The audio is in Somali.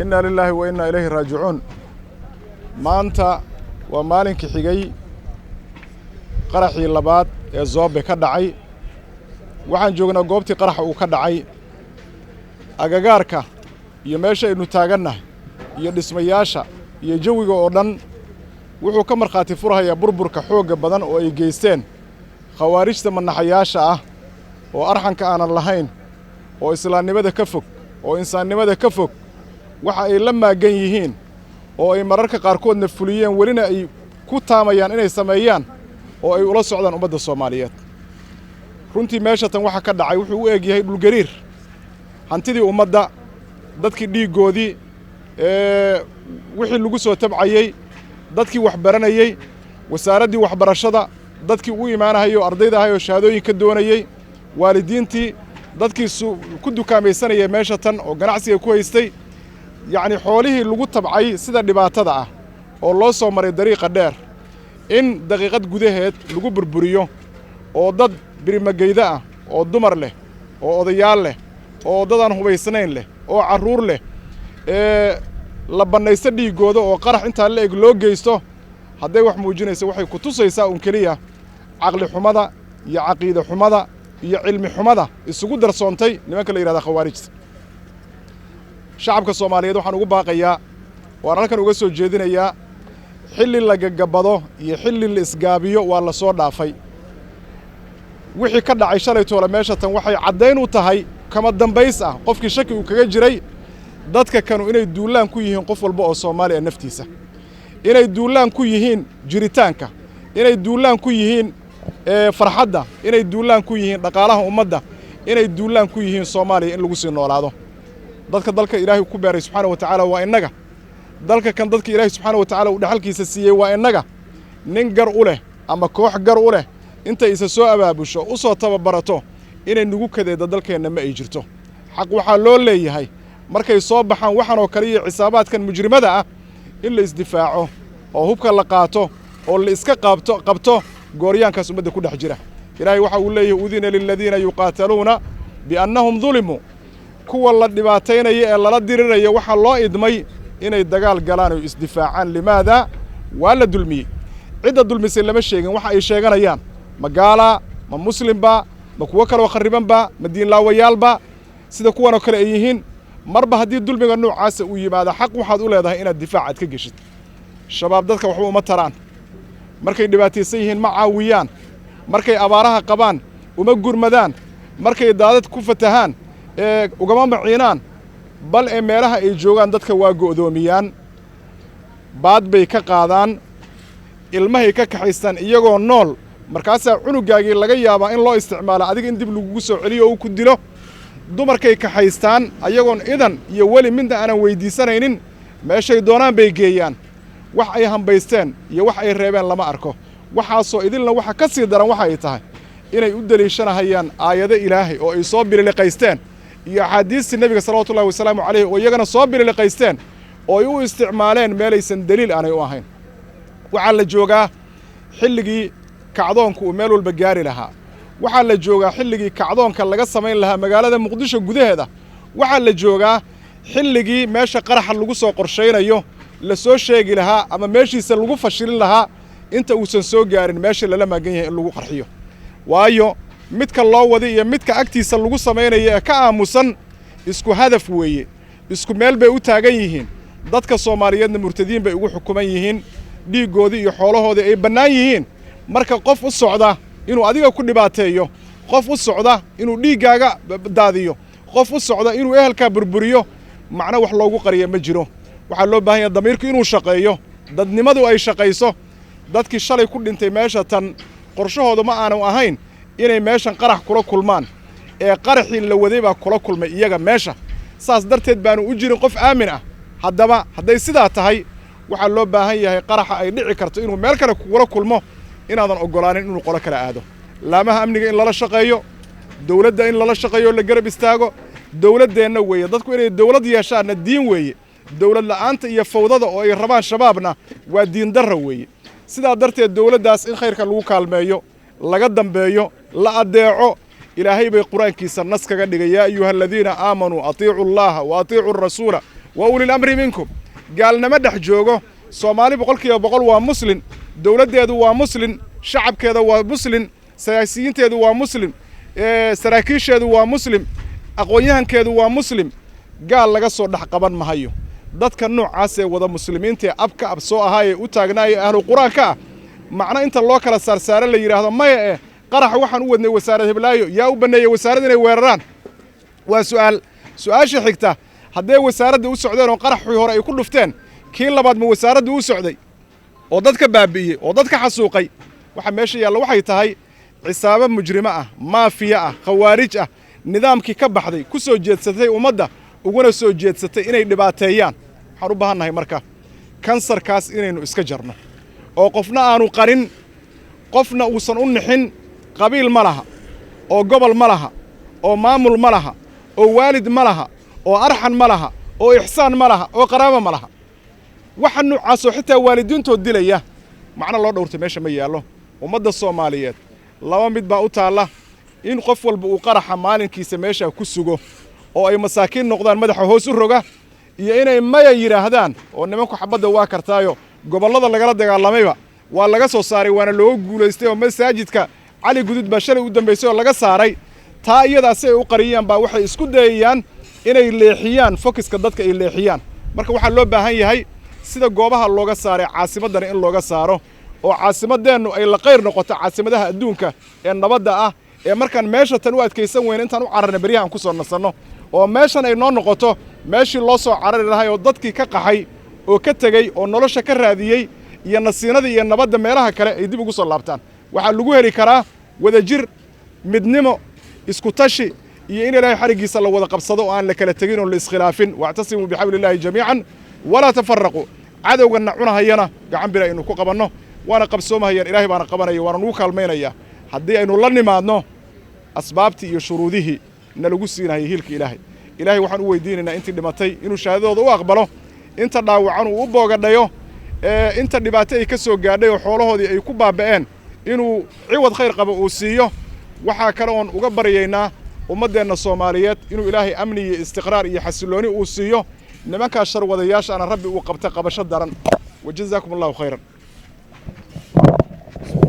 إنا لله وإنا إليه راجعون. maanta waa maalinkii xigay qaraxii labaad ee Zoobe ka dhacay. waxaan joognaa goobtii qaraxa uu ka dhacay agagaarka iyo meesha aynu taagannahay iyo dhismayaasha iyo jawiga oo dhan wuxuu ka markhaati furayaa burburka xoogga badan oo ay geysteen khawaarijta manaxayaasha ah oo arxanka aanan lahayn oo islaamnimada ka fog oo insaannimada ka fog waxa ay la maagan yihiin oo ay mararka qaarkoodna fuliyeen welina ay ku taamayaan inay sameeyaan oo ay ula socdaan ummadda Soomaaliyeed. runtii meesha tan waxa ka dhacay wuxuu u eegyahay dhulgariir hantidii ummadda dadkii dhiigoodii wixii lagu soo tabcayay dadkii wax baranayay wasaaraddii waxbarashada dadkii u imaanayo ardayda ahay oo shahaadooyin ka doonayay waalidiintii dadkii ku dukaamaysanaya meesha tan oo ganacsiga ku haystay yacni xoolihii lagu tabcay sida dhibaatada ah oo loo soo maray dariiqa dheer in daqiiqad gudaheed lagu burburiyo oo dad birimageyda ah oo dumar leh oo odayaal leh oo dadaan hubaysnayn leh oo carruur leh la banaysta dhiigooda oo qarax intaa la eg loo geysto hadday wax muujinaysa waxay ku tusaysaa un keliya caqli xumada iyo caqiide xumada iyo cilmi xumada isugu darsoontay nimanka la yidhahda khawaarijta. shacabka Soomaaliyeed waxaan ugu baaqayaa waan halkan uga soo jeedinayaa xilli la gagabado iyo xilli la isgaabiyo waa la soo dhaafay. wixii ka dhacay shalay toole meesha tan waxay caddayn u tahay kama dambays ah qofkii shaki uu kaga jiray dadka kanu inay duulaan ku yihiin qof walba oo Soomaali ah naftiisa, inay duulaan ku yihiin jiritaanka, inay duulaan ku yihiin farxadda, inay duulaan ku yihiin dhaqaalaha ummadda, inay duulaan ku yihiin Soomaaliya in lagu sii noolaado. dadka dalka Ilaahay ku beeray subxaanahu wa ta'aala waa innaga, dalka kan dadka Ilaahay subxaanahu wa ta'aala uu dhaxalkiisa siiyey waa innaga. nin gar u leh ama koox gar u leh intay isa soo abaabusho u soo tababarato inay nagu kadeeda dalkeenna ma ay jirto. xaq waxaa loo leeyahay markay soo baxaan waxaan oo kale iyo xisaabaadkan mujrimada ah in la isdifaaco oo hubka la qaato oo la iska qabto gooryaankaas ummadda ku dhex jira. Ilaahay waxa uu leeyahay udina lilladina yuqaataluuna biannahum dhulimu, kuwa la dhibaataynaya ee lala diriraya waxa loo idmay inay dagaal galaan oo isdifaacaan. limaada waa la dulmiyey, cidda dulmisay lama sheegin waxa ay sheeganayaan ma gaala ma muslimba ma kuwa kale oo kharibanba ma diinlaawayaalba sida kuwan oo kale ay yihiin. marba haddii dulmiga noocaasa uu yimaado xaq waxaad u leedahay inaad difaacaad ka geshid. shabaab dadka waxba uma taraan, markay dhibaataysan yihiin ma caawiyaan, markay abaaraha qabaan uma gurmadaan, markay daadad ku fatahaan ugama maciinaan, bal ee meelaha ay joogaan dadka waa go'doomiyaan, baad bay ka qaadaan, ilmahay ka kaxaystaan iyagoo nool. markaasaa cunugaagii laga yaabaa in loo isticmaalo adiga in dib lagugu soo celiyo oo uu ku dilo. dumarkay kaxaystaan ayagoon idan iyo weli midna aanan weydiisanaynin, meeshay doonaan bay geeyaan. wax ay hambaysteen iyo wax ay reebeen lama arko. waxaasoo idilna waxa ka sii daran waxa ay tahay inay u daliishanahayaan aayado Ilaahay oo ay soo bililiqaysteen iyo axaadiistii nebiga salawaatullahi wasalaamu calayhi oo iyagana soo bililiqaysteen oo ay u isticmaaleen meelaysan daliil aanay u ahayn. waxaa la joogaa xilligii kacdoonku uu meel walba gaari lahaa. waxaa la joogaa xilligii kacdoonka laga samayn lahaa magaalada Muqdisho gudaheeda. waxaa la joogaa xilligii meesha qaraxa lagu soo qorshaynayo la soo sheegi lahaa ama meeshiisa lagu fashilin lahaa inta uusan soo gaarin meesha lala maagan yahay in lagu qarxiyo. waayo midka loo waday iyo midka agtiisa lagu samaynayo ee ka aamusan isku hadaf weeye, isku meel bay u taagan yihiin. dadka Soomaaliyeedna murtadiin bay ugu xukuman yihiin, dhiigoodii iyo xoolahoodii ay bannaan yihiin. marka qof u socda inuu adiga ku dhibaateeyo, qof u socda inuu dhiiggaaga daadiyo, qof u socda inuu ehelkaa burburiyo, macna wax loogu qariya ma jiro. waxaa loo baahan yahay damiirku inuu shaqeeyo, dadnimadu ay shaqayso. dadkii shalay ku dhintay meesha tan qorshahooda ma aanu ahayn inay meeshan qarax kula kulmaan ee qaraxii la waday baa kula kulmay iyaga meesha. saas darteed baanu u jirin qof aamin ah. haddaba hadday sidaa tahay waxaa loo baahan yahay qaraxa ay dhici karto inuu meel kale kugula kulmo inaadan ogolaanin inuu qolo kala aado. laamaha amniga in lala shaqeeyo, dawladda in lala shaqeeyo la garab istaago. dawladdeenna weeye dadku inay dawlad yeeshaanna diin weeye. dawlad la'aanta iyo fawdada oo ay rabaan shabaabna waa diin darra weeye. sidaa darteed dawladdaas in khayrka lagu kaalmeeyo, laga dambeeyo, la adeeco. ilaahay bay quraankiisa nas kaga dhigay yaa ayuha alladina aamanu atiicu allaha wa atiicu rasuula وأولي الأمر منكم قال نمدح جوجو صومالي بقولك يا بقول ومسلم دولة ديادو ومسلم شعب كذا ومسلم سياسيين تيادو ومسلم سراكيش يادو ومسلم أقوياء كذا ومسلم قال لك صور حقبان مهيو dadka noocaas ee wada muslimiinta abka absoo ahaay u taagnaa ahlu quraanka macna inta loo kala saar la yiraahdo maya qarax waxaan u wadnay wasaaradda Hiblaayo yaa u baneeyay wasaaradda inay weeraraan waa su'aasha xigta haddii wasaaradda u socdeen oo qaraxii hore ay ku dhufteen kii labaad ma wasaaradda u socday oo dadka baabi'iyay oo dadka xasuuqay waxa meesha yaalla waxay tahay cisaabo mujrimo ah maafiya ah khawaarij ah nidaamkii ka baxday ku soo jeedsatay ummadda uguna soo jeedsatay inay dhibaateeyaan waxaan u baahannahay marka kansarkaas inaynu iska jarno oo qofna aanu qarin qofna uusan u nixin qabiil ma laha oo gobol ma laha oo maamul ma laha oo waalid ma laha oo arxan ma laha oo ixsaan ma laha oo qaraabo ma laha waxa noocaasoo xitaa waalidiintood dilaya macna loo dhowrtay meesha ma yaallo ummadda Soomaaliyeed laba mid baa u taala in qof walba uu qaraxa maalinkiisa meesha ku sugo oo ay masaakiin noqdaan madaxa hoos u roga iyo inay maya yiraahdaan oo nimanku xabadda waa kartaayo gobolada lagala dagaalamayba waa laga soo saaray waana loo guuleystay oo masaajidka cali gudud baa shalay u dambeysay oo laga saaray taa iyada si ay u qariyaan baa waxay isku dayayaan inay leexiyaan focuska dadka ay leexiyaan marka waxa loo baahan yahay sida goobaha looga saaray caasimadana in looga saaro oo caasimadeenu ay la qeyr noqoto caasimadaha adduunka ee nabadda ah ee markaan meesha tan u adkaysan weyn intaan u cararna bariyahan ku soo nasanno oo meeshan ay noo noqoto meeshii loo soo carari lahay oo dadkii ka qaxay oo ka tegey oo nolosha ka raadiyey iyo nasiinada iyo nabadda meelaha kale ay dib ugu soo laabtaan waxaa lagu heli karaa wadajir midnimo isku tashi iyo in ilaahay xarigiisa la wada qabsado oo aan la kala tegin oo la iskhilaafin wa'tasimu bihablillahi jamii'an wala tafarraqu cadowgana cunahayana gacan bira inuu ku qabanno waana qabsoomahayaan ilaahay baana qabanaya waana nugu kaalmaynaya haddii aynu la nimaadno asbaabtii iyo shuruudihii nalagu siinahay hilka ilaahay waxaan u weydiinaynaa intii dhimatay inuu shahaadadooda u aqbalo inta dhaawacan uu u boogadhayo inta dhibaato ay ka soo gaadhay oo xoolahoodii ay ku baaba'een inuu ciwad khayr qabo uu siiyo waxaa kale oon uga baryaynaa ummadeenna Soomaaliyeed inuu ilaahay amni iyo istiqraar iyo xasilooni uu siiyo nimanka shar wadayaasha ana rabbi uu qabta qabasho daran wajazaakumullahu khayran